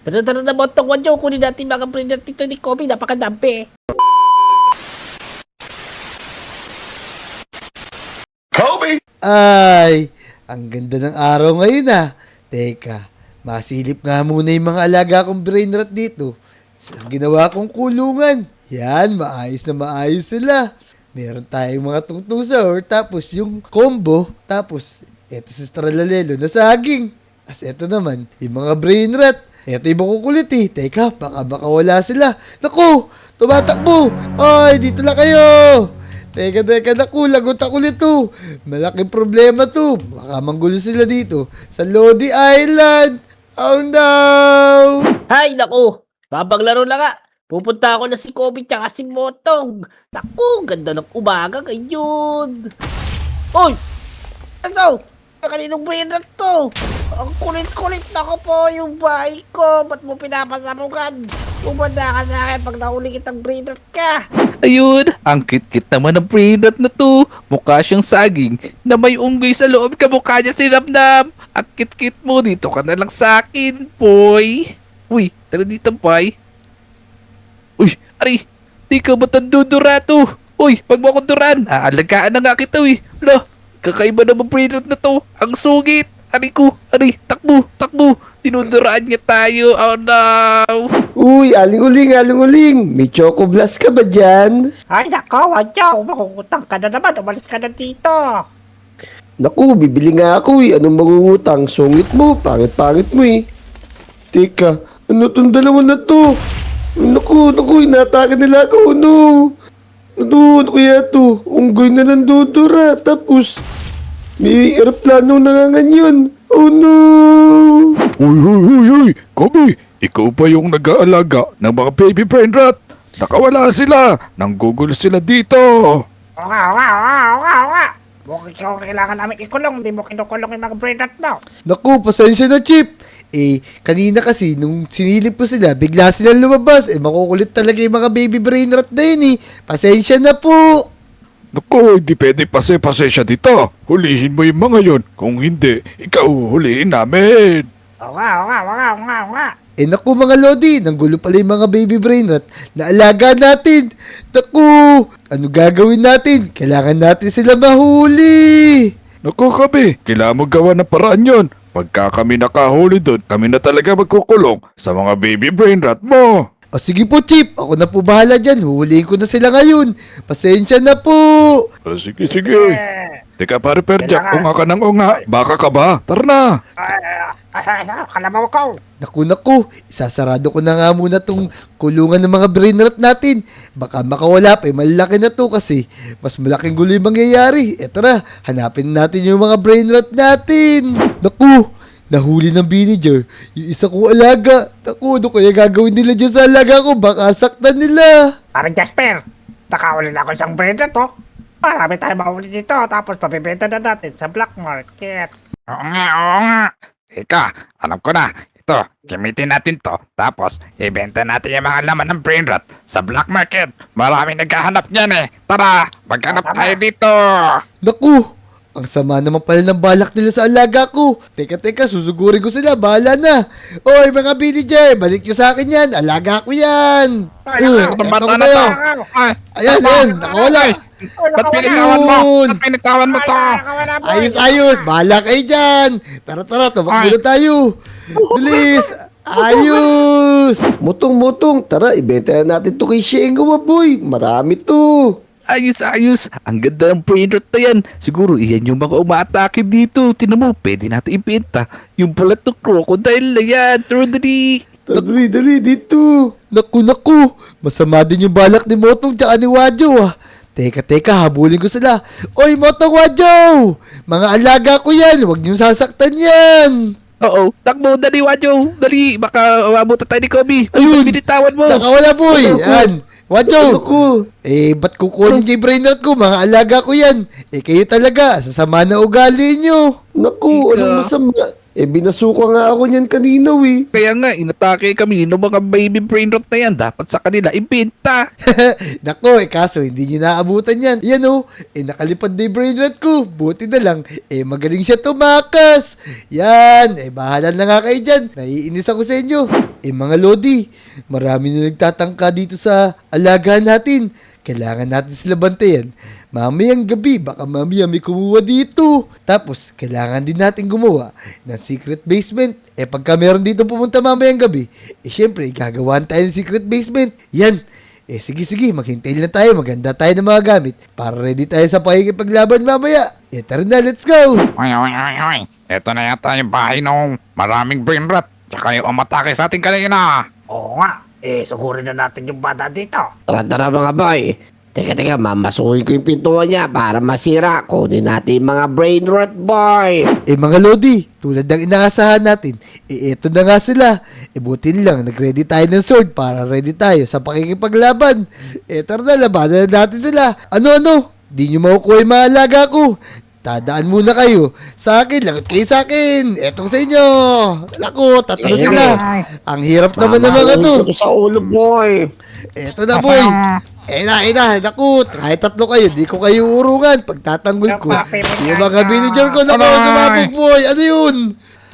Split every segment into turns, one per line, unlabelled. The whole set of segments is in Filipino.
Tara na Motong Wadyo, kunin natin mga brainrot dito ni Kobe, napakadampi.
Kobe!
Ay, ang ganda ng araw ngayon ah. Teka, masilip nga muna yung mga alaga kong brainrot dito. Sa ginawa kong kulungan. Yan, maayos na maayos sila. Meron tayong mga tungtusor, tapos yung combo, tapos eto si Stralalelo na saging. As eto naman, yung mga brainrot. Eto yung makukulit eh. Teka, baka makawala sila. Naku, tumatakbo. Ay, dito lang kayo. Teka, naku, lagot ako nito. Malaking problema to. Baka manggulo sila dito sa Lodi Island. Oh no!
Hay, naku, babaglaro na nga. Pupunta ako na si Kobe tsaka si Motong. Naku, ganda ng umaga ngayon. Uy! Ano? Kaninong brainrot to? Ang kulit-kulit na ko po yung bahay ko. Ba't mo pinapasamugan? Umanda ka sa akin pag nahuli kitang brainrot ka.
Ayun, ang kit-kit naman ng brainrot na to. Mukha siyang saging na may unggoy sa loob, kamukha niya si Namnam. Ang kit-kit mo, dito ka na lang sa akin, boy. Uy, tara dito, boy. Uy, ari, di ka ba't nandudura to? Uy, wag mo akong duran. Aalagaan na nga kita, uy. Lo, kakaiba naman brainrot na to. Ang sugit. Ari ko, ari, takbo. Dinuduraan niya tayo. Oh no.
Uy, aling-uling. May choco blast ka ba dyan?
Ay, nako, Wadyo. Makukutang ka na naman. Umalis ka na dito.
Naku, bibili nga ako eh. Anong mangungutang? Sungit mo, pangit-pangit mo eh. Teka, ano tong dalawa na to? Naku, inatake nila ako. Ano kaya to? Unggoy na lang dudura. Tapos, may aeroplano nanganganyon. Oh no!
Uy, Kobe, ikaw ba yung nag-aalaga ng mga baby brainrot? Nakawala sila, nanggugulo sila dito.
Oo nga. Mukhang ikaw kailangan namin ikulong. Hindi mo kinukulong yung mga brainrot mo.
Naku, pasensya na, Chip. Kanina kasi, nung sinilip ko sila, bigla silang lumabas. Makukulit talaga yung mga baby brainrot na yun eh. Pasensya na po.
Naku, hindi pwede pasensya dito. Hulihin mo yung mga yun. Kung hindi, ikaw hulihin namin.
Oo nga.
Naku mga Lodi, nanggulo pala yung mga baby brainrot na alaga natin. Naku, ano gagawin natin? Kailangan natin sila mahuli.
Naku, Kobe, kailangan mo gawa ng paraan yun. Pagka kami nakahuli doon, kami na talaga magkukulong sa mga baby brainrot mo.
O sige po, Chip. Ako na po bahala dyan. Huhulihin ko na sila ngayon. Pasensya na po.
Sige. Teka, pare Perjak, unga ka ng unga. Baka ka ba? Tara na.
Kalabaw ko.
Naku. Isasarado ko na nga muna tong kulungan ng mga brainrot natin. Baka makawala pa. Malaki na to kasi mas malaking gulo yung mangyayari. Tara, hanapin natin yung mga brainrot natin. Naku, nahuli ng villager yung isa kong alaga. Naku, ano kaya gagawin nila dyan sa alaga ko? Baka saktan nila.
Parang Jasper, nakawala na ako isang brainrot oh. Marami tayo mahuli dito tapos pabibenta na natin sa black market.
Oo nga. Teka, alam ko na. Ito, gamitin natin to. Tapos, ibenta natin yung mga laman ng brainrot sa black market. Maraming naghahanap niyan eh. Tara, maghanap tayo dito.
Naku, ang sama naman pala ng balak nila sa alaga ko. Teka, susugurin ko sila. Bahala na. Oy, mga villager, balik nyo sa akin yan. Alaga ko yan. Eto
Bata
ko
na
kayo.
to. Ay,
Ayan, nakawala.
ba't pinitawan mo to?
Ayos. Bahala kayo dyan. Tara, tumakbo na tayo. Bilis. Ayos.
Mutong, tara, ibenta na natin to kay Shengo, boy. Marami to.
Ayos. Ang ganda ng brainrot na yan. Siguro iyan yung mga umaatake dito. Tinan mo, pwede natin ibenta. Yung balat ng crocodile na yan. Tara, dali.
Dali, dito.
Naku. Masama din yung balak ni Motong tsaka ni Wadyo ah. Teka, habulin ko sila. Oy, Motong, Wadyo! Mga alaga ko yan. Huwag niyong sasaktan yan.
Oo, takbo, dali, Wadyo. Dali, baka mabuta tayo ni Kobe.
Ayun.
Binitawan mo.
Nakawala, boy. Yan. Wadyo.
Naku.
Ba't kukunin niyo yung brainrot ko? Mga alaga ko yan. Kayo talaga. Sasama na ugali niyo.
Naku,
Ika.
anong masama? Eh, binasuka nga ako niyan kanina, eh.
Kaya nga, inatake kami ng mga baby brain rot na yan. Dapat sa kanila ibenta.
Nako, kaso hindi nyo naabutan yan. Yan oh, nakalipad na yung brain rot ko. Buti na lang, magaling siya tumakas. Yan, bahala na nga kayo dyan. Naiinis ako sa inyo. Mga lodi, marami na nagtatangka dito sa alagaan natin. Kailangan natin sila bantayan. Mamayang gabi, baka mamaya may kumuha dito. Tapos, kailangan din natin gumawa ng secret basement. Pagka meron dito pumunta mamayang gabi, syempre, gagawaan tayo ng secret basement. Yan. Sige, maghintay lang tayo. Maganda tayo ng mga gamit para ready tayo sa pakikipaglaban mamaya. Tara na, let's go!
Hoy. Ito na yata yung bahay ng maraming brain rot. Tsaka yung umatake sa ating kanina.
Oo nga. Sugurin na natin yung bata dito.
Tara mga boy. Teka, mamasukin ko yung pintuan niya para masira. Kunin natin yung mga brain rot, boy.
Mga lodi, tulad ng inaasahan natin, eto na nga sila. Butin lang, nag-ready tayo ng sword para ready tayo sa pakikipaglaban. Tara na, labanan na natin sila. Ano? Di nyo makukuha yung mga alaga ko. Tadaan muna kayo. Sa akin, lagot kayo sa akin. Etong sa inyo. Naku, tatlo sila. Ang hirap naman ng mga to.
Mamauwi ko sa ulo, boy.
Eto na, boy. Naku, kahit tatlo kayo, di ko kayo urungan. Pagtatanggol ko, yung mga villager ko, naku, sumabog, boy. Ano yun?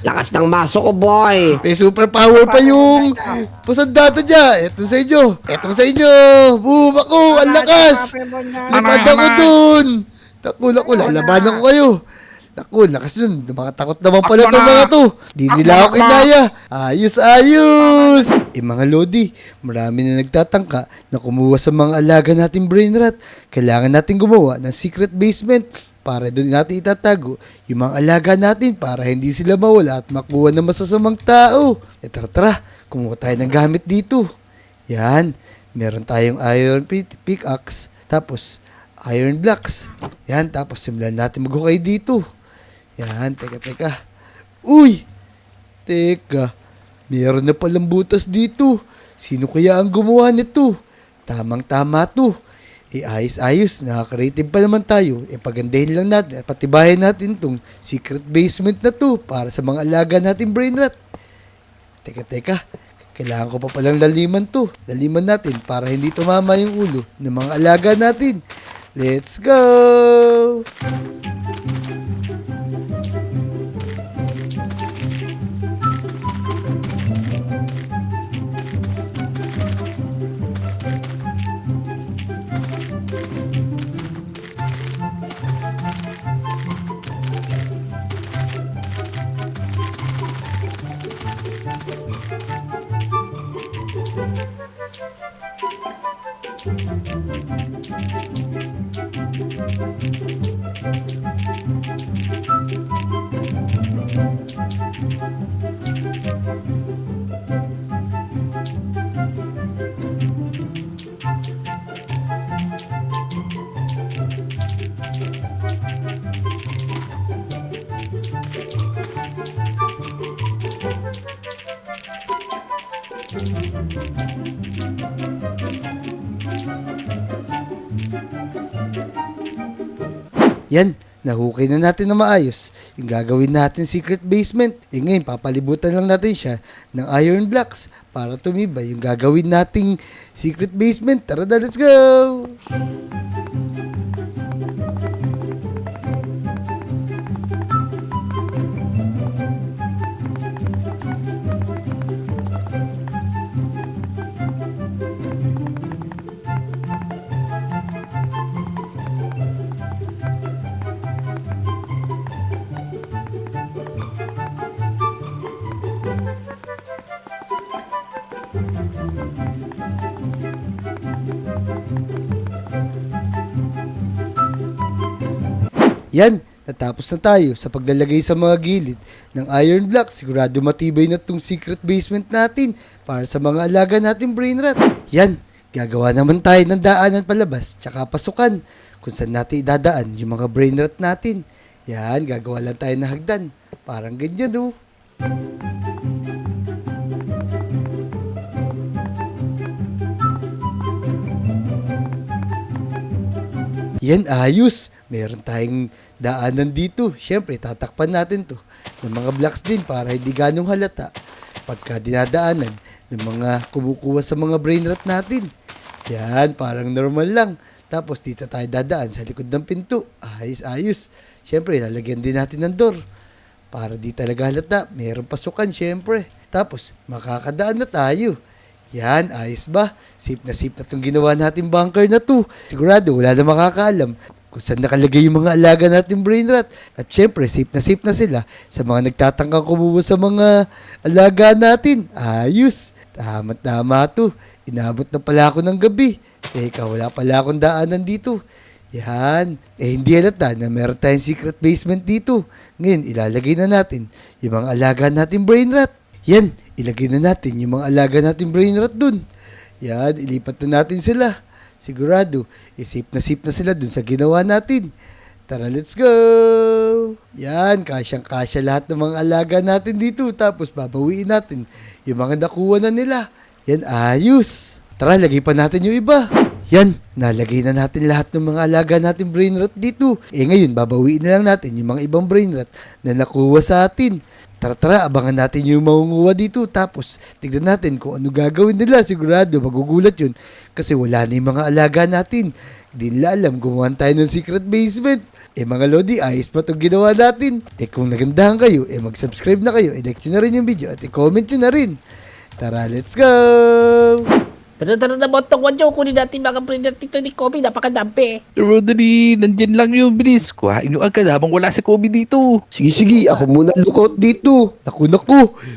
Lakas ng maso ko, boy.
May superpower pa yung pasandata niya. Etong sa inyo. Boom, ako, ang lakas. Lipad ako dun. Naku, lalabanan ko kayo. Naku, lakas nun. Takot naman pala itong mga to. Di nila ako kinaya. Ayos. Mga lodi, marami na nagtatangka na kumuha sa mga alaga nating brain rot. Kailangan natin gumawa ng secret basement para doon natin itatago yung mga alaga natin para hindi sila mawala at makuha ng masasamang tao. Tara, kumuha tayo ng gamit dito. Yan, meron tayong iron pickaxe. Tapos, iron blocks. Yan, tapos simulan natin maghukay dito. Yan, teka. Uy! Teka, meron na palang butas dito. Sino kaya ang gumawa nito? Tamang-tama to. Ayos, nakaka-creative pa naman tayo. Pagandahin lang natin at patibayan natin tong secret basement na to para sa mga alaga natin brain rot. Teka. Kailangan ko pa palang laliman to. Laliman natin para hindi tumama yung ulo ng mga alaga natin. Let's go! Yan, nahukay na natin na maayos yung gagawin natin secret basement. Ngayon, papalibutan lang natin siya ng iron blocks para tumibay yung gagawin nating secret basement. Tara na, let's go! Yan, natapos na tayo sa paglalagay sa mga gilid ng iron blocks. Sigurado matibay na itong secret basement natin para sa mga alaga natin brain rot. Yan, gagawa naman tayo ng daanan palabas tsaka pasukan kung saan natin idadaan yung mga brain rot natin. Yan, gagawa lang tayo ng hagdan. Parang ganyan, oh. Yan, ayos. meron tayong daanan dito. Siyempre, tatakpan natin to ng mga blocks din para hindi ganong halata pagka dinadaanan ng mga kumukuha sa mga brain rot natin. Yan, parang normal lang. Tapos dito tayo dadaan sa likod ng pinto. Ayos. Siyempre, lalagyan din natin ng door para di talaga halata. Meron pasukan, siyempre. Tapos, makakadaan na tayo. Yan, ayos ba? Safe na itong ginawa natin bunker na to. Sigurado, wala na makakaalam kung saan nakalagay yung mga alaga natin brain rot. At syempre, safe na sila sa mga nagtatangkang kumuha sa mga alaga natin. Ayos. Tama to. Inabot na pala ako ng gabi. Teka, wala pala akong daanan dito. Yan. Hindi halata na meron tayong secret basement dito. Ngayon, ilalagay na natin yung mga alaga natin brain rot. Yan, ilagay na natin yung mga alaga natin brain rot dun. Yan, ilipat na natin sila. Sigurado, safe na sila dun sa ginawa natin. Tara, let's go! Yan, kasyang-kasya lahat ng mga alaga natin dito. Tapos babawiin natin yung mga nakuha na nila. Yan, ayos. Tara, lagay pa natin yung iba. Yan, nalagay na natin lahat ng mga alaga natin brain rot dito. Ngayon, babawiin na lang natin yung mga ibang brain rot na nakuha sa atin. Tara, abangan natin yung mangunguha dito. Tapos, tignan natin kung ano gagawin nila. Sigurado, magugulat yun. Kasi wala na yung mga alaga natin. Hindi nila alam, gumawa tayo ng secret basement. Mga Lodi, ayos pa itong ginawa natin. Kung nagandahan kayo, mag-subscribe na kayo. I-like nyo na rin yung video at i-comment nyo na rin. Tara, let's go!
Tara na Motong, Wadyo. Kunin natin mga brain rot dito ni Kobe. Napakadampi.
Pero dali, nandyan lang yung bilis. Kuhain nyo agad habang wala si Kobe dito.
Sige, ako muna lookout dito.
Naku,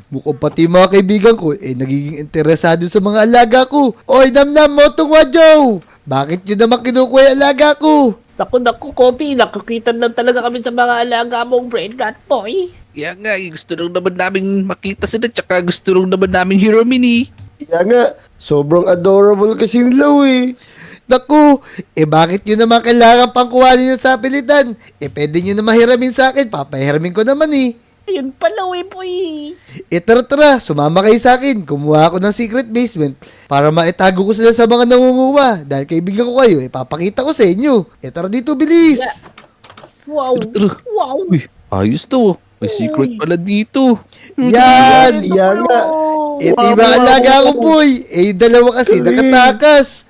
mukhang pati mga kaibigan ko, nagiging interesado sa mga alaga ko. Oy, Namnam, Motong Wadyo! Bakit nyo naman kinukuha yung alaga ko?
Naku, Kobe. Nakukitan lang talaga kami sa mga alaga mong brain rot, boy.
Kaya nga, gusto lang naman namin makita sila. Tsaka gusto lang naman namin Hero Mini.
Kaya nga, sobrang adorable kasi nila eh.
Naku, bakit nyo naman kailangan pang kuhanin sa pilitan? Pwede nyo na mahiramin sa akin, papahiramin ko naman eh.
Ayun pala, boy.
Tara, sumama kayo sa akin. Kumuha ako ng secret basement para maitago ko sila sa mga nangunguha. Dahil kaibigan ko kayo, papakita ko sa inyo. Tara dito, bilis.
Wow.
Tara.
Wow.
Uy, ayos to. May secret pala dito.
Yan!
Yan nga.
Ito yung mga alaga ko, boy. Yung dalawa kasi nakatakas.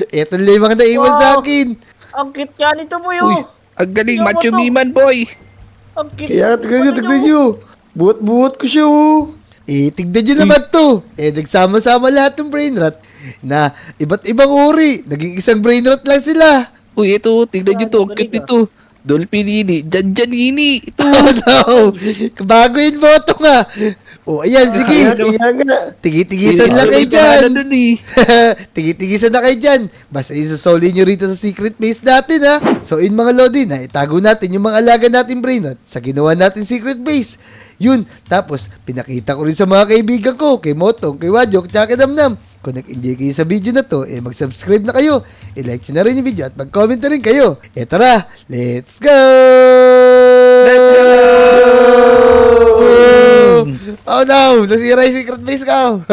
Ito lang yung mga naiwan sa akin.
Ang cute nga nito, boy.
Uy, ang galing,
Tingnan mo
macho
to.
miman, boy.
Ang cute.
Kaya tignan nyo. Buhat-buhat ko siya oh.
Tignan nyo naman to. Nagsama-sama lahat ng brain rot na iba't ibang uri. Naging isang brain rot lang sila.
Uy, ito, tignan nyo to. Ang cute nito. Dolphinini, Janjanini. Ito.
Oh no! Bago yun mo ito nga. Ayan, sige.
Kaya nga.
Tigi-tigisan lang kayo
May
dyan.
pangalan nun eh.
Tigi-tigisan na kayo dyan. Basta isusoli nyo rito sa secret base natin, ha? So, in mga Lodi, na itago natin yung mga alaga natin brain rot sa ginawa natin secret base. Yun. Tapos, pinakita ko rin sa mga kaibigan ko, kay Motong, kay Wajok, tsaka kay Namnam. Kung nag-enjoy kayo sa video na to, mag-subscribe na kayo. I-like nyo na rin yung video at mag-comment na rin kayo. Tara, let's go!
Let's go!
Oh no! Nasira yung secret base ko!